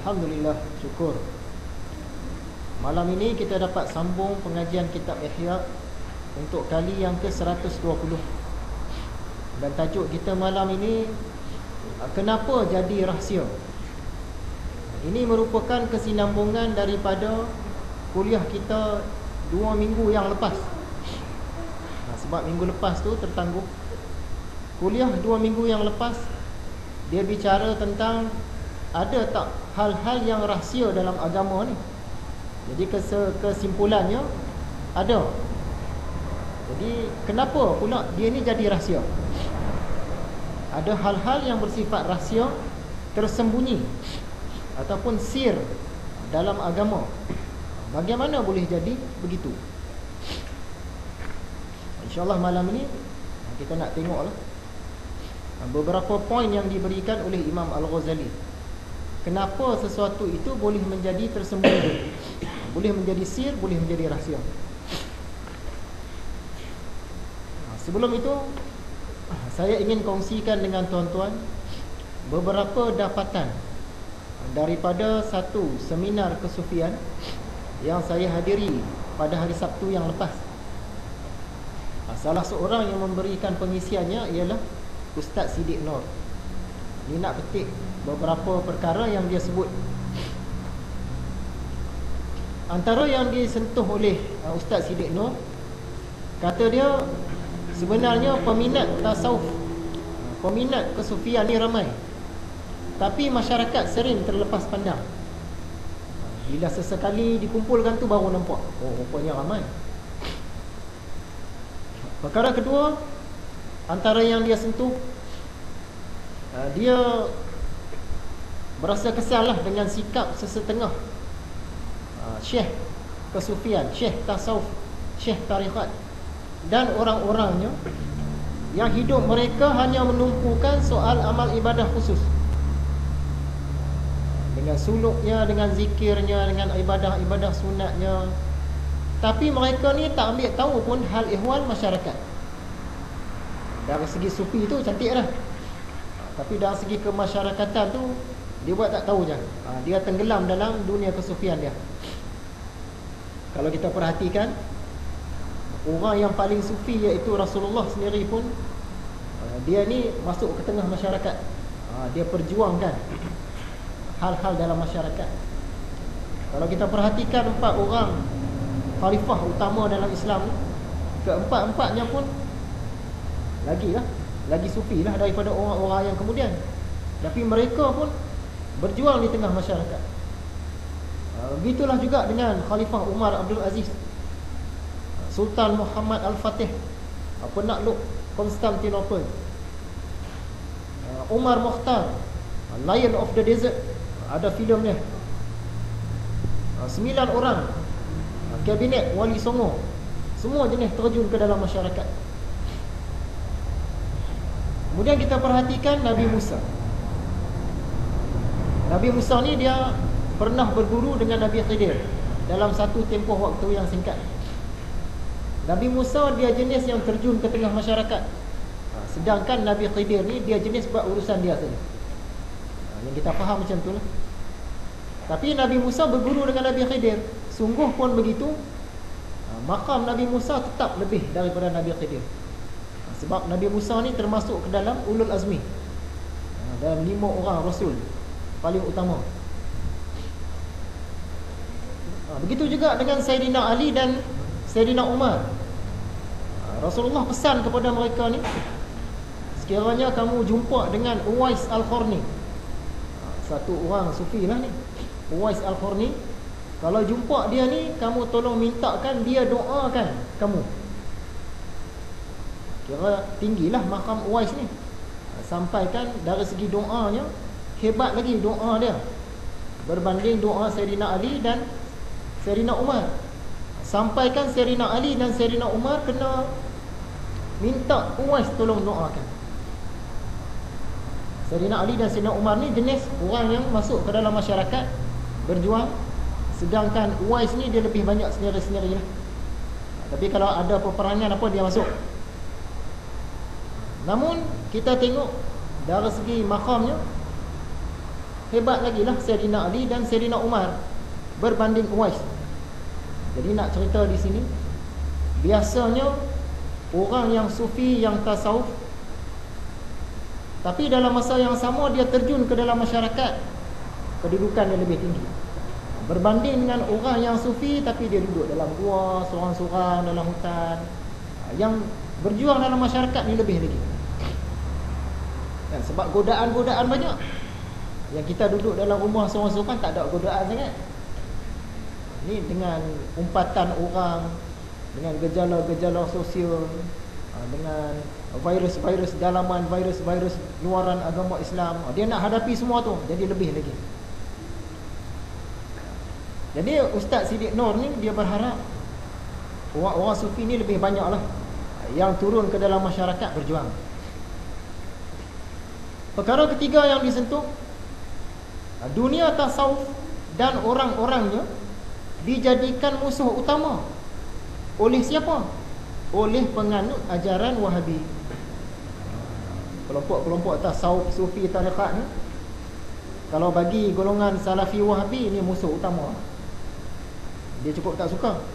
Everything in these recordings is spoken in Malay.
Alhamdulillah, syukur. Malam ini kita dapat sambung pengajian kitab Ihya untuk kali yang ke-120. Dan tajuk kita malam ini, kenapa jadi rahsia? Ini merupakan kesinambungan daripada kuliah kita 2 minggu yang lepas. Sebab minggu lepas tu tertangguh. Kuliah 2 minggu yang lepas, dia bicara tentang ada tak hal-hal yang rahsia dalam agama ni. Jadi kesimpulannya ada. Jadi kenapa pula dia ni jadi rahsia? Ada hal-hal yang bersifat rahsia, tersembunyi ataupun sir dalam agama. Bagaimana boleh jadi begitu? InsyaAllah malam ini kita nak tengoklah beberapa poin yang diberikan oleh Imam Al-Ghazali. Kenapa sesuatu itu boleh menjadi tersembunyi, boleh menjadi sir, boleh menjadi rahsia. Sebelum itu, saya ingin kongsikan dengan tuan-tuan beberapa dapatan daripada satu seminar kesufian yang saya hadiri pada hari Sabtu yang lepas. Salah seorang yang memberikan pengisiannya ialah Ustaz Siddiq Nur. Ini nak petik beberapa perkara yang dia sebut. Antara yang disentuh oleh Ustaz Siddiq Nur, kata dia sebenarnya peminat tasawuf, peminat kesufian ni ramai, tapi masyarakat sering terlepas pandang. Bila sesekali dikumpulkan tu baru nampak, oh rupanya ramai. Perkara kedua, antara yang dia sentuh, dia berasa kesal lah dengan sikap sesetengah syekh kesufian, syekh tasawuf, syekh tarikat dan orang-orangnya yang hidup mereka hanya menumpukan soal amal ibadah khusus, dengan suluknya, dengan zikirnya, dengan ibadah-ibadah sunatnya. Tapi mereka ni tak ambil tahu pun hal ihwal masyarakat. Dari segi sufi tu cantik lah, tapi dari segi kemasyarakatan tu dia buat tak tahu je. Dia tenggelam dalam dunia kesufian dia. Kalau kita perhatikan, orang yang paling sufi iaitu Rasulullah sendiri pun, dia ni masuk ke tengah masyarakat. Dia perjuangkan hal-hal dalam masyarakat. Kalau kita perhatikan 4 orang khalifah utama dalam Islam ni, keempat-empatnya pun lagi sufi lah daripada orang-orang yang kemudian. Tapi mereka pun berjuang di tengah masyarakat. Begitulah juga dengan Khalifah Umar Abdul Aziz, Sultan Muhammad Al-Fatih, penakluk Konstantinopel, Umar Mukhtar, Lion of the Desert, ada filem dia. 9 orang kabinet Wali Songo, semua jenis terjun ke dalam masyarakat. Kemudian kita perhatikan Nabi Musa. Nabi Musa ni dia pernah berguru dengan Nabi Khidir dalam satu tempoh waktu yang singkat. Nabi Musa dia jenis yang terjun ke tengah masyarakat, sedangkan Nabi Khidir ni dia jenis buat urusan dia saja. Yang kita faham macam tu lah. Tapi Nabi Musa berguru dengan Nabi Khidir, sungguh pun begitu, maqam Nabi Musa tetap lebih daripada Nabi Khidir. Sebab Nabi Musa ni termasuk ke dalam ulul azmi, dalam 5 orang Rasul paling utama. Begitu juga dengan Sayyidina Ali dan Sayyidina Umar. Rasulullah pesan kepada mereka ni, sekiranya kamu jumpa dengan Uwais Al-Qarni, satu orang sufi lah ni, Uwais Al-Qarni, kalau jumpa dia ni, kamu tolong mintakan dia doakan kamu. Kira tinggilah makam Uwais ni, sampaikan dari segi doanya, hebat lagi doa dia berbanding doa Sayyidina Ali dan Sayyidina Umar. Sampaikan Sayyidina Ali dan Sayyidina Umar kena minta Uwais tolong doakan. Sayyidina Ali dan Sayyidina Umar ni jenis orang yang masuk ke dalam masyarakat berjuang, sedangkan Uwais ni dia lebih banyak sendiri-sendiri lah. Tapi kalau ada peperangan apa dia masuk. Namun kita tengok dari segi makamnya, hebat lagi lah Sayyidina Ali dan Sayyidina Umar berbanding Uwais. Jadi nak cerita di sini, biasanya orang yang sufi, yang tasawuf, tapi dalam masa yang sama dia terjun ke dalam masyarakat, kedudukan dia lebih tinggi berbanding dengan orang yang sufi tapi dia duduk dalam gua, seorang-seorang dalam hutan. Yang berjuang dalam masyarakat ni lebih lagi. Dan sebab godaan-godaan banyak. Yang kita duduk dalam rumah seorang-seorang tak ada godaan sangat. Ni dengan umpatan orang, dengan gejala-gejala sosial, dengan virus-virus dalaman, virus-virus luaran agama Islam, dia nak hadapi semua tu, jadi lebih lagi. Jadi Ustaz Siddiq Nur ni dia berharap orang-orang sufi ni lebih banyaklah yang turun ke dalam masyarakat berjuang. Perkara ketiga yang disentuh, dunia tasawuf dan orang-orangnya dijadikan musuh utama. Oleh siapa? Oleh penganut ajaran Wahabi. Kelompok-kelompok tasawuf, sufi, tarekat ni, kalau bagi golongan Salafi Wahabi, ni musuh utama. Dia cukup tak suka.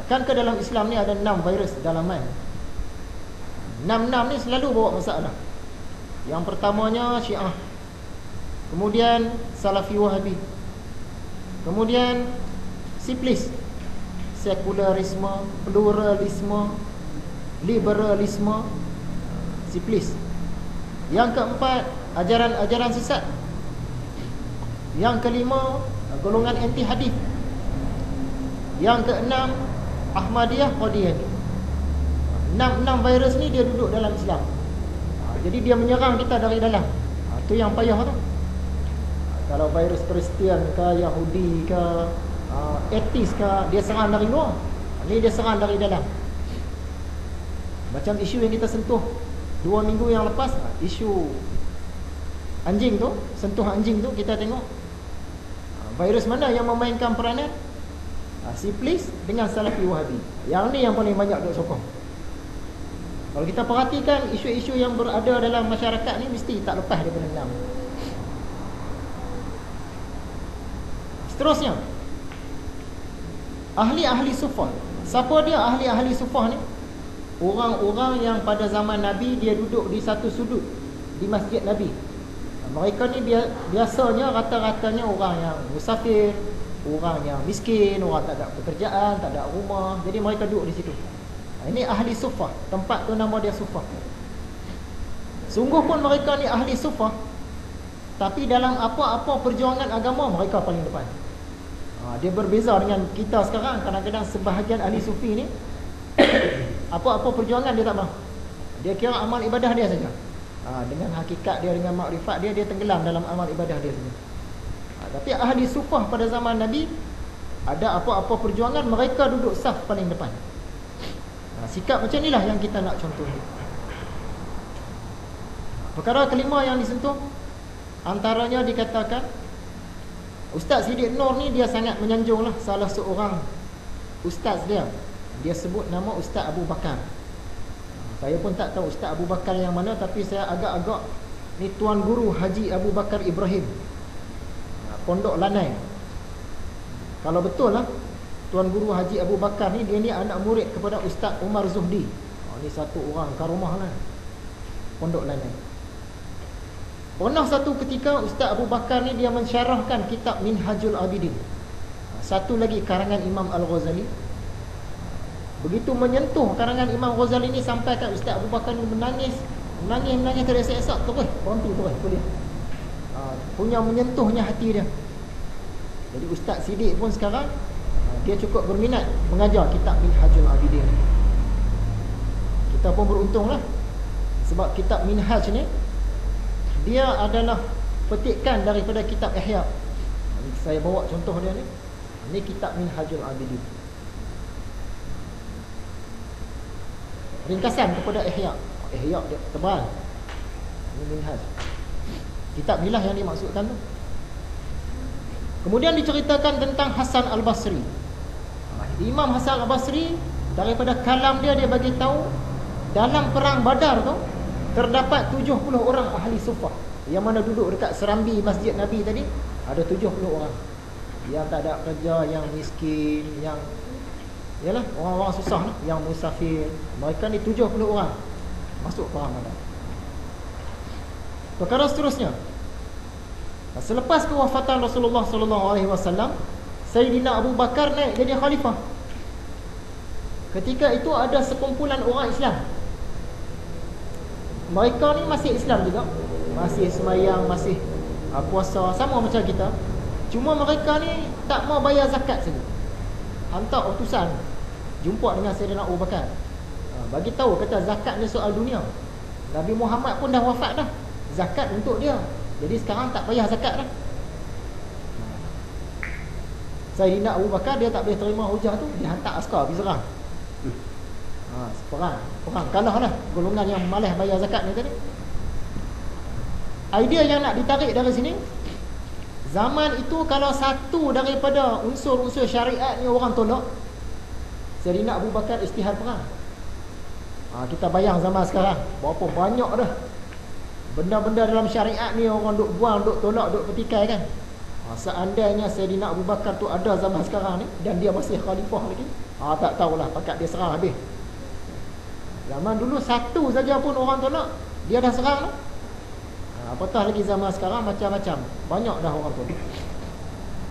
Kan ke dalam Islam ni ada 6 virus dalaman. 6 ni selalu bawa masalah. Yang pertamanya Syiah, kemudian Salafi Wahabi, kemudian Siplis, sekularisme, pluralisme, liberalisme, Siplis. Yang keempat, ajaran-ajaran sesat. Yang kelima, golongan anti hadis. Yang keenam, Ahmadiyah, Qadiani. 6 virus ni dia duduk dalam Islam. Jadi dia menyerang kita dari dalam. Tu yang payah tu. Kalau virus Kristian ke, Yahudi ke, etis ke, dia serang dari luar. Ni dia serang dari dalam. Macam isu yang kita sentuh 2 minggu yang lepas, isu anjing tu, sentuh anjing tu, kita tengok virus mana yang memainkan peranan? Siplis dengan Salafi Wahabi. Yang ni yang paling banyak duk sokong. Kalau kita perhatikan isu-isu yang berada dalam masyarakat ni, mesti tak lepas daripada 6. Seterusnya, ahli-ahli sufah. Siapa dia ahli-ahli sufah ni? Orang-orang yang pada zaman Nabi dia duduk di satu sudut di masjid Nabi. Mereka ni biasanya rata-ratanya orang yang musafir, orang yang miskin, orang tak ada pekerjaan, tak ada rumah. Jadi mereka duduk di situ. Ini ahli sufah. Tempat tu nama dia sufah. Sungguh pun mereka ni ahli sufah, tapi dalam apa-apa perjuangan agama mereka paling depan. Dia berbeza dengan kita sekarang. Kadang-kadang sebahagian ahli sufi ni apa-apa perjuangan dia tak mahu. Dia kira amal ibadah dia saja. Dengan hakikat dia, dengan makrifat dia, dia tenggelam dalam amal ibadah dia saja. Tapi ahli sufah pada zaman Nabi, ada apa-apa perjuangan mereka duduk saf paling depan. Sikap macam inilah yang kita nak contoh. Perkara kelima yang disentuh, antaranya dikatakan Ustaz Siddiq Nur ni dia sangat menyanjunglah salah seorang ustaz dia. Dia sebut nama Ustaz Abu Bakar. Saya pun tak tahu Ustaz Abu Bakar yang mana, tapi saya agak-agak ni Tuan Guru Haji Abu Bakar Ibrahim, Pondok Lanai. Kalau betul lah Tuan Guru Haji Abu Bakar ni, dia ni anak murid kepada Ustaz Umar Zuhdi. Ni satu orang karomah lah, Pondok Lanai. Pernah satu ketika Ustaz Abu Bakar ni dia mensyarahkan kitab Minhajul Abidin, satu lagi karangan Imam Al-Ghazali. Begitu menyentuh karangan Imam Ghazali ni, sampai kat Ustaz Abu Bakar ni menangis tersesak terus, berhenti terus kuliah. Punya menyentuhnya hati dia. Jadi Ustaz Siddiq pun sekarang dia cukup berminat mengajar kitab Minhajul Abidin. Kita pun beruntunglah, sebab kitab Minhaj ni dia adalah petikan daripada kitab Ihya. Saya bawa contoh dia ni. Ini kitab Minhajul Abidin, ringkasan kepada Ihya. Ihya dia tebal. Ini Minhaj. Kitab inilah yang dimaksudkan tu. Kemudian diceritakan tentang Hasan Al-Basri. Imam Hasan Al-Basri, daripada kalam dia bagi tahu dalam perang Badar tu terdapat 70 orang ahli sufah. Yang mana duduk dekat serambi masjid Nabi tadi, ada 70 orang. Yang tak ada kerja, yang miskin, yang yalah orang-orang susah lah, yang musafir. Mereka ni 70 orang masuk perang Badar. Perkara seterusnya, selepas kewafatan Rasulullah SAW, Sayyidina Abu Bakar naik jadi khalifah. Ketika itu ada sekumpulan orang Islam. Mereka ni masih Islam juga, masih semayang, masih puasa, sama macam kita. Cuma mereka ni tak mau bayar zakat saja. Hantar utusan jumpa dengan Sayyidina Abu Bakar, bagi tahu kata zakat ni soal dunia. Nabi Muhammad pun dah wafat dah, zakat untuk dia. Jadi sekarang tak payah zakat dah. Sayyidina Abu Bakar dia tak boleh terima hujah tu, dia hantar askar pergi serang. Perang kalah lah golongan yang malas bayar zakat ni tadi. Idea yang nak ditarik dari sini, zaman itu kalau satu daripada unsur-unsur syariat ni orang tolak, Sayyidina Abu Bakar istihad perang. Kita bayang zaman sekarang berapa banyak dah benda-benda dalam syariat ni orang duk buang, duk tolak, duk petikai kan. Seandainya Sayyidina Abu Bakar tu ada zaman sekarang ni dan dia masih khalifah lagi, tak tahulah pakat dia serang habis. Zaman dulu satu saja pun orang tolak, dia dah serang lah. Apatah lagi zaman sekarang macam-macam, banyak dah orang tolak.